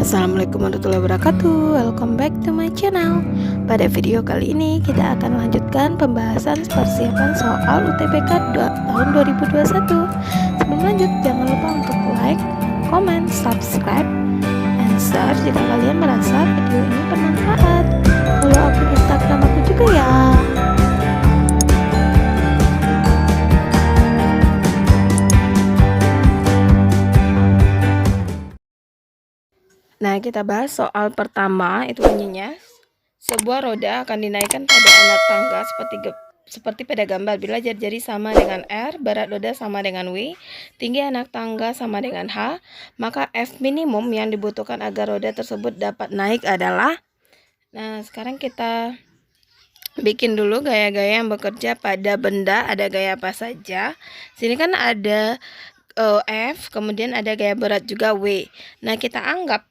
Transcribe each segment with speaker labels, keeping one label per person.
Speaker 1: Assalamualaikum warahmatullahi wabarakatuh. Welcome back to my channel. Pada video kali ini kita akan melanjutkan pembahasan persiapan soal UTBK tahun 2021. Sebelum lanjut, jangan lupa untuk like, comment, subscribe, and share jika kalian merasa video ini bermanfaat. Follow akun Instagram aku juga ya. Nah, kita bahas soal pertama, itu bunyinya. Sebuah roda akan dinaikkan pada anak tangga seperti pada gambar. Bila jari-jari sama dengan R, berat roda sama dengan W, tinggi anak tangga sama dengan H, maka F minimum yang dibutuhkan agar roda tersebut dapat naik adalah. Nah, sekarang kita bikin dulu gaya-gaya yang bekerja pada benda. Ada gaya apa saja? Sini kan ada F, kemudian ada gaya berat juga W. Nah, kita anggap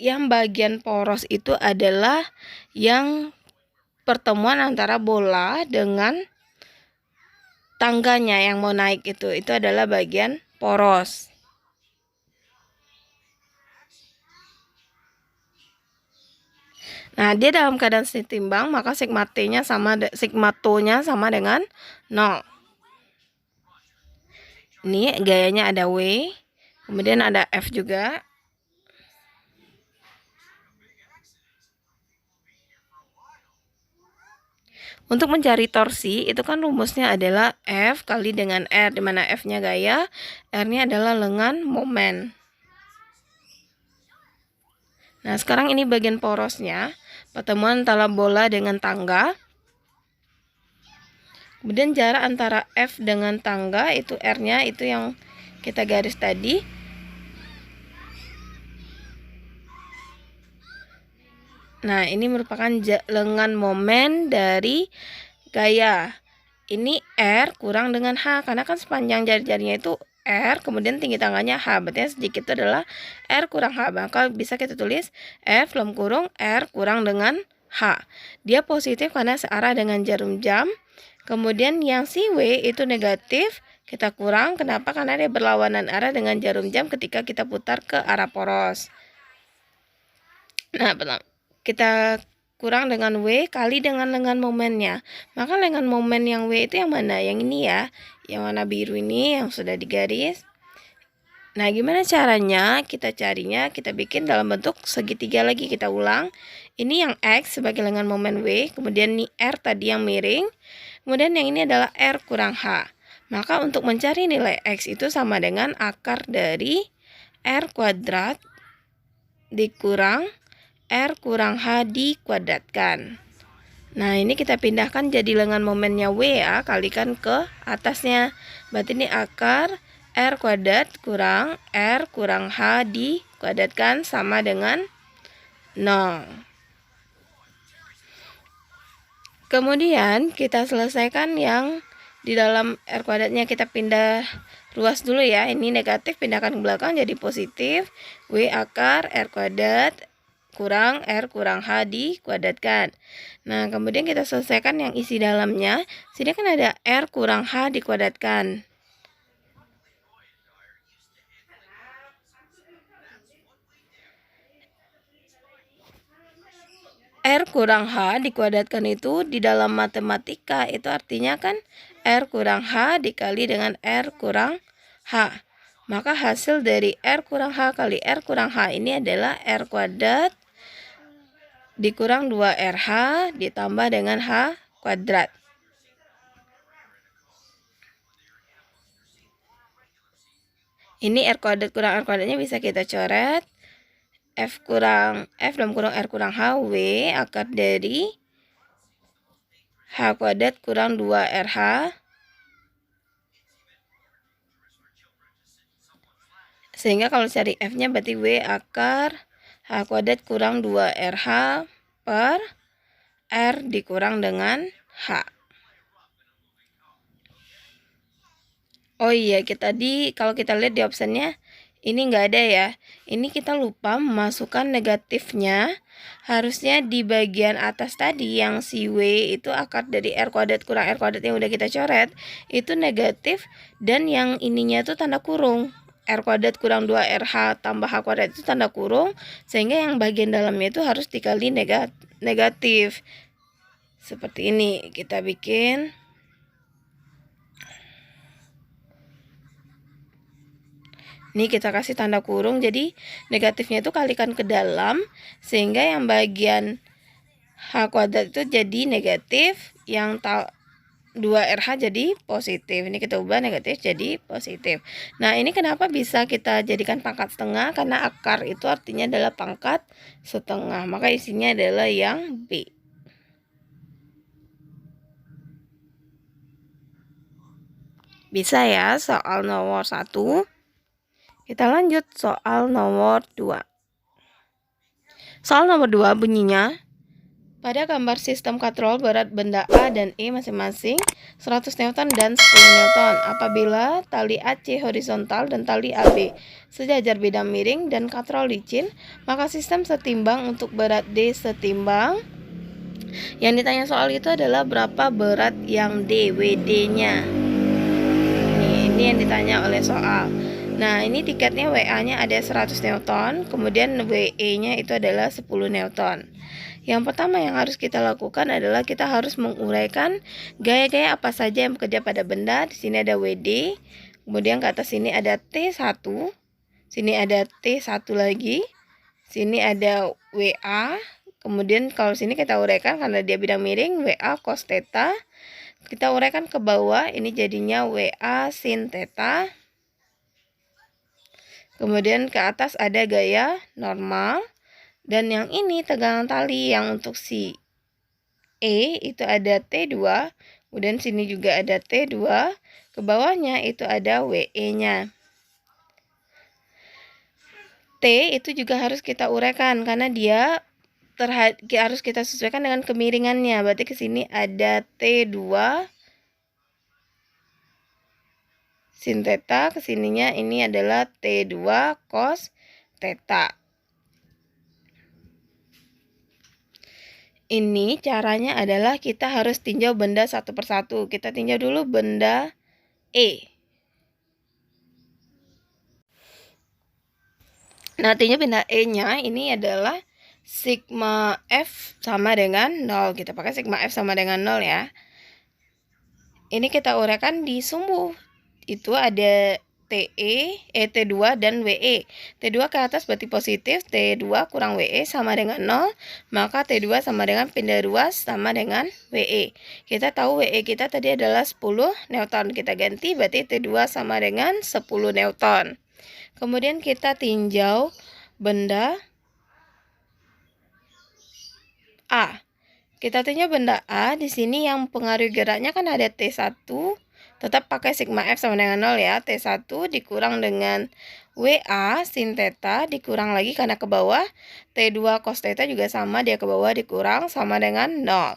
Speaker 1: yang bagian poros itu adalah yang pertemuan antara bola dengan tangganya yang mau naik itu adalah bagian poros. Nah, dia dalam keadaan setimbang, maka sigma T-nya sigma To-nya sama dengan 0. Ini gayanya ada W, kemudian ada F juga. Untuk mencari torsi, itu kan rumusnya adalah F kali dengan R, di mana F-nya gaya, R-nya adalah lengan momen. Nah, sekarang ini bagian porosnya, pertemuan antara bola dengan tangga. Kemudian jarak antara F dengan tangga, itu R-nya, itu yang kita garis tadi. Nah, ini merupakan lengan momen dari gaya. Ini R kurang dengan H, karena kan sepanjang jari-jarinya itu R, kemudian tinggi tangannya H, berarti sedikit itu adalah R kurang H. Maka bisa kita tulis F dalam kurung R kurang dengan H. Dia positif karena searah dengan jarum jam. Kemudian yang si W itu negatif, kita kurang. Kenapa? Karena dia berlawanan arah dengan jarum jam ketika kita putar ke arah poros. Nah, kita kurang dengan W kali dengan lengan momennya. Maka lengan momen yang W itu yang mana? Yang ini ya, yang warna biru ini yang sudah digaris. Nah, gimana caranya? Kita carinya, kita bikin dalam bentuk segitiga lagi. Kita ulang. Ini yang X sebagai lengan momen W, kemudian ini R tadi yang miring, kemudian yang ini adalah R kurang H. Maka untuk mencari nilai X itu sama dengan akar dari R kuadrat dikurang R kurang H dikuadratkan. Nah, ini kita pindahkan jadi lengan momennya W ya, kalikan ke atasnya. Berarti ini akar R kuadrat kurang R kurang H dikuadratkan sama dengan 0. Kemudian kita selesaikan yang di dalam R kuadratnya, kita pindah ruas dulu ya. Ini negatif, pindahkan ke belakang jadi positif. W akar R kuadrat kurang R kurang H dikuadratkan. Nah, kemudian kita selesaikan yang isi dalamnya. Sini kan ada R kurang H dikuadratkan. R kurang H dikuadratkan itu di dalam matematika itu artinya kan R kurang H dikali dengan R kurang H. Maka hasil dari R kurang H kali R kurang H ini adalah R kuadrat dikurang 2RH ditambah dengan H kuadrat. Ini R kuadrat kurang R kuadratnya bisa kita coret. F dalam kurung R kurang H W akar dari H kuadrat kurang 2RH. Sehingga kalau cari F-nya berarti W akar H kuadrat kurang 2RH per R dikurang dengan H. Oh iya, kalau kita lihat di optionnya ini nggak ada ya. Ini kita lupa memasukkan negatifnya. Harusnya di bagian atas tadi yang si W itu akar dari R kuadrat kurang R kuadrat yang udah kita coret itu negatif, dan yang ininya itu tanda kurung R kuadrat kurang 2RH tambah H kuadrat itu tanda kurung, sehingga yang bagian dalamnya itu harus dikali negatif. Seperti ini kita bikin. Ini kita kasih tanda kurung, jadi negatifnya itu kalikan ke dalam, sehingga yang bagian H kuadrat itu jadi negatif, yang 2RH jadi positif. Ini kita ubah negatif jadi positif. Nah, ini kenapa bisa kita jadikan pangkat setengah? Karena akar itu artinya adalah pangkat setengah, maka isinya adalah yang B. Bisa ya soal nomor 1. Kita lanjut soal nomor 2. Soal nomor 2 bunyinya, pada gambar sistem katrol berat benda A dan E masing-masing 100 Newton dan 10 Newton. Apabila tali AC horizontal dan tali AB sejajar bidang miring dan katrol licin, maka sistem setimbang untuk berat D setimbang. Yang ditanya soal itu adalah berapa berat yang D, WD-nya. Ini yang ditanya oleh soal. Nah, ini tiketnya WA-nya ada 100 Newton, kemudian WE-nya itu adalah 10 Newton. Yang pertama yang harus kita lakukan adalah kita harus menguraikan gaya-gaya apa saja yang bekerja pada benda. Di sini ada WD, kemudian ke atas sini ada T1, sini ada T1 lagi, sini ada WA, kemudian kalau sini kita uraikan karena dia bidang miring, WA cos theta. Kita uraikan ke bawah, ini jadinya WA sin theta. Kemudian ke atas ada gaya normal. Dan yang ini tegangan tali yang untuk si E itu ada T2. Kemudian sini juga ada T2. Ke bawahnya itu ada WE-nya. T itu juga harus kita uraikan karena dia harus kita sesuaikan dengan kemiringannya. Berarti ke sini ada T2 sin theta, kesininya ini adalah T2 cos theta. Ini caranya adalah kita harus tinjau benda satu persatu. Kita tinjau dulu benda E. Nah, tinjau benda E-nya ini adalah sigma F sama dengan 0. Kita pakai sigma F sama dengan 0 ya. Ini kita uraikan di sumbu. Itu ada T2 dan WE. T2 ke atas berarti positif, T2 kurang WE sama dengan 0, maka T2 sama dengan pindah ruas sama dengan WE. Kita tahu WE kita tadi adalah 10 Newton. Kita ganti berarti T2 sama dengan 10 Newton. Kemudian kita tinjau benda A. Kita tinjau benda A, di sini yang pengaruh geraknya kan ada T1, tetap pakai sigma F sama dengan 0 ya. T1 dikurang dengan WA sin theta dikurang lagi karena ke bawah. T2 cos theta juga sama, dia ke bawah dikurang sama dengan 0.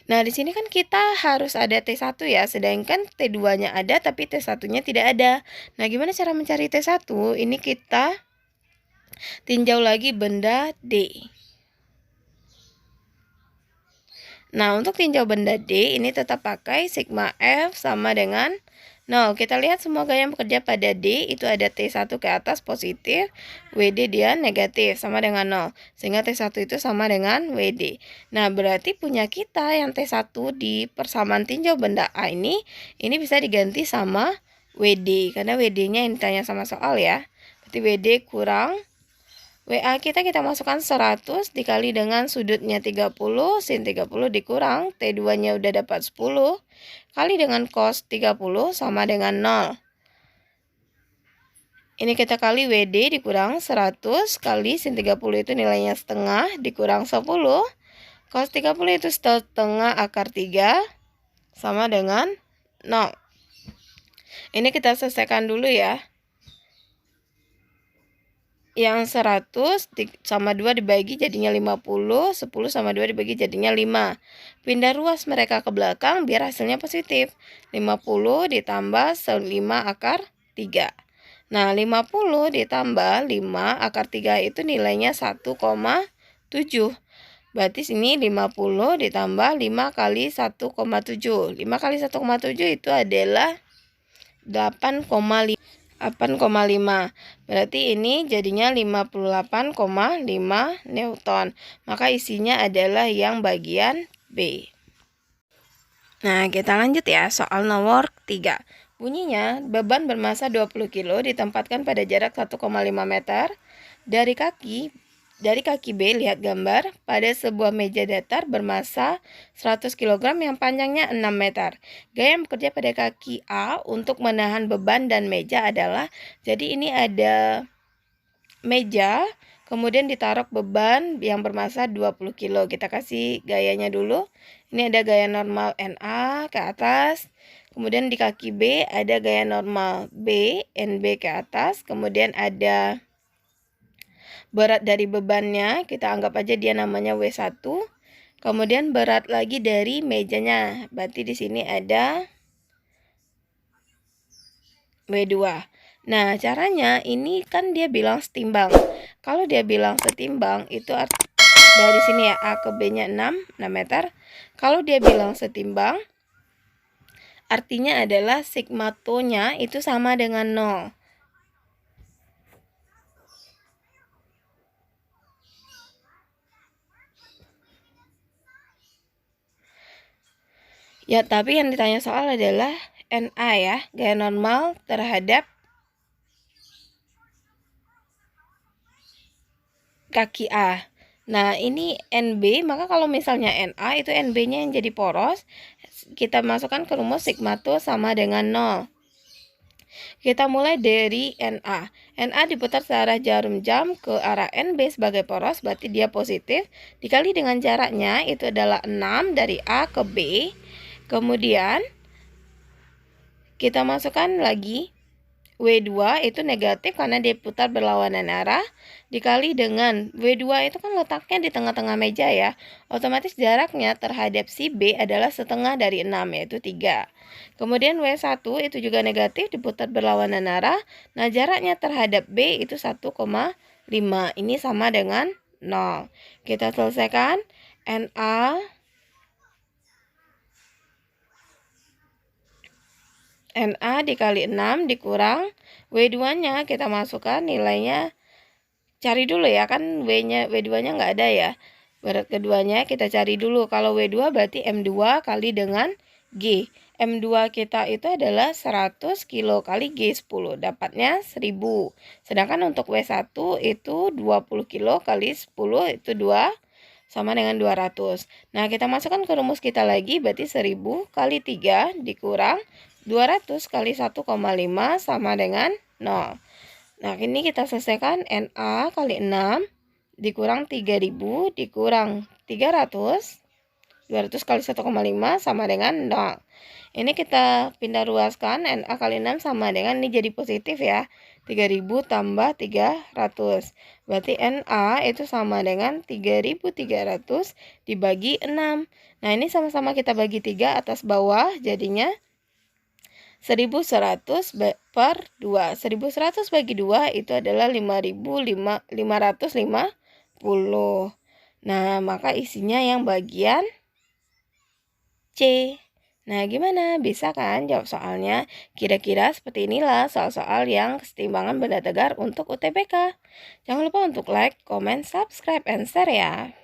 Speaker 1: Nah, di sini kan kita harus ada T1 ya, sedangkan T2-nya ada tapi T1-nya tidak ada. Nah, gimana cara mencari T1? Ini kita tinjau lagi benda D. Nah, untuk tinjau benda D, ini tetap pakai sigma F sama dengan 0. Kita lihat semua gaya yang bekerja pada D, itu ada T1 ke atas positif, WD dia negatif, sama dengan 0. Sehingga T1 itu sama dengan WD. Nah, berarti punya kita yang T1 di persamaan tinjau benda A ini bisa diganti sama WD. Karena WD-nya yang ditanya sama soal ya. Berarti WD kurang WA kita masukkan 100 dikali dengan sudutnya 30, sin 30 dikurang, T2-nya udah dapat 10, kali dengan cos 30 sama dengan 0. Ini kita kali WD dikurang 100, kali sin 30 itu nilainya setengah, dikurang 10, cos 30 itu setengah akar 3, sama dengan 0. Ini kita selesaikan dulu ya. Yang 100 sama 2 dibagi jadinya 50, 10 sama 2 dibagi jadinya 5. Pindah ruas mereka ke belakang biar hasilnya positif. 50 ditambah 5 akar 3. Nah, 50 ditambah 5 akar 3 itu nilainya 1,7. Berarti sini 50 ditambah 5 kali 1,7. 5 kali 1,7 itu adalah 8,5. 8,5. Berarti ini jadinya 58,5 Newton. Maka isinya adalah yang bagian B. Nah, kita lanjut ya, soal nomor 3. Bunyinya, beban bermasa 20 kg ditempatkan pada jarak 1,5 meter dari kaki B, lihat gambar, pada sebuah meja datar bermasa 100 kg yang panjangnya 6 meter. Gaya yang bekerja pada kaki A untuk menahan beban dan meja adalah, jadi ini ada meja, kemudian ditaruh beban yang bermasa 20 kg. Kita kasih gayanya dulu. Ini ada gaya normal NA ke atas. Kemudian di kaki B ada gaya normal B, NB ke atas. Kemudian ada berat dari bebannya, kita anggap aja dia namanya W1. Kemudian berat lagi dari mejanya. Berarti di sini ada W2. Nah, caranya ini kan dia bilang setimbang. Kalau dia bilang setimbang itu dari sini ya, A ke B-nya 6 meter. Kalau dia bilang setimbang, artinya adalah sigma to-nya itu sama dengan 0. Ya, tapi yang ditanya soal adalah NA ya, gaya normal terhadap kaki A. Nah, ini NB, maka kalau misalnya NA itu NB-nya yang jadi poros, kita masukkan ke rumus sigma to sama dengan 0. Kita mulai dari NA. NA diputar searah jarum jam ke arah NB sebagai poros, berarti dia positif. Dikali dengan jaraknya, itu adalah 6 dari A ke B. Kemudian, kita masukkan lagi W2 itu negatif karena diputar berlawanan arah, dikali dengan W2 itu kan letaknya di tengah-tengah meja ya. Otomatis jaraknya terhadap si B adalah setengah dari 6, yaitu 3. Kemudian W1 itu juga negatif, diputar berlawanan arah. Nah, jaraknya terhadap B itu 1,5. Ini sama dengan 0. Kita selesaikan. NA dikali 6 dikurang W2-nya kita masukkan nilainya. Cari dulu ya, kan W2-nya nggak ada ya. Berat keduanya kita cari dulu. Kalau W2 berarti M2 kali dengan G. M2 kita itu adalah 100 kilo kali G10. Dapatnya 1000. Sedangkan untuk W1 itu 20 kilo kali 10 itu 2 sama dengan 200. Nah, kita masukkan ke rumus kita lagi, berarti 1000 kali 3 dikurang 200 kali 1,5 sama dengan 0. Nah, ini kita selesaikan. NA kali 6 dikurang 3000 dikurang 300. 200 kali 1,5 sama dengan 0. Ini kita pindah ruaskan. NA kali 6 sama dengan, ini jadi positif ya, 3000 tambah 300. Berarti NA itu sama dengan 3300 dibagi 6. Nah, ini sama-sama kita bagi 3 atas bawah, jadinya 1100 per 2. 1100 bagi 2 itu adalah 5550. Nah, maka isinya yang bagian C. Nah, gimana? Bisa kan jawab soalnya? Kira-kira seperti inilah soal-soal yang kesetimbangan benda tegar untuk UTBK. Jangan lupa untuk like, comment, subscribe, and share ya.